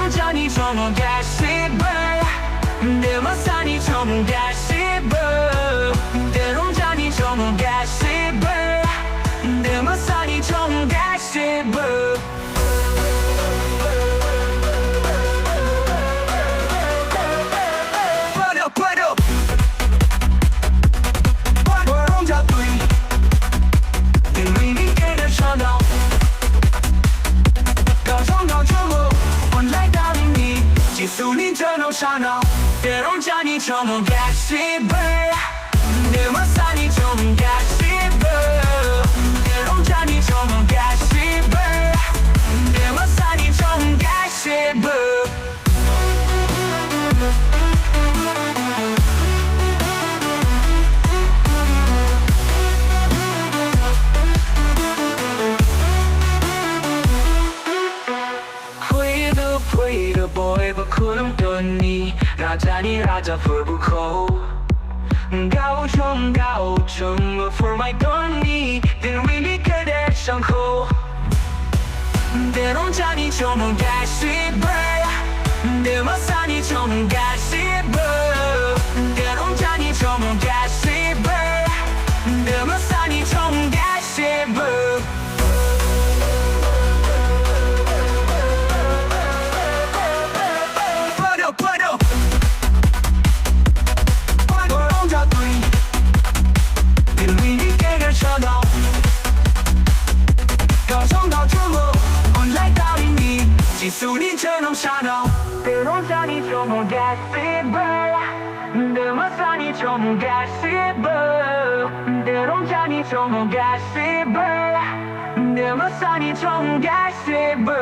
때론자니 전원가시브 내 마산이 전원가시브 때론자니 전원가시브 내 마산이 전원가시브 때론자니 전원가시브 내 마산이 전원가시브 때론자니 전원가시브 내 마산이 전원가시브 Play the boy bakulum doni Rajani Raja Furbuko Gao Chung for my doni Then really cadet Shanko Deronjani Chomon Gashibe Demasani Chomon Gashibe Deronjani Chomon Gashibe Demasani Chomon Gashibe 지순이처럼 살아 때론자니 전원가시브 내 마산이 전원가시브 때론자니 전원가시브 내 마산이 전원가시브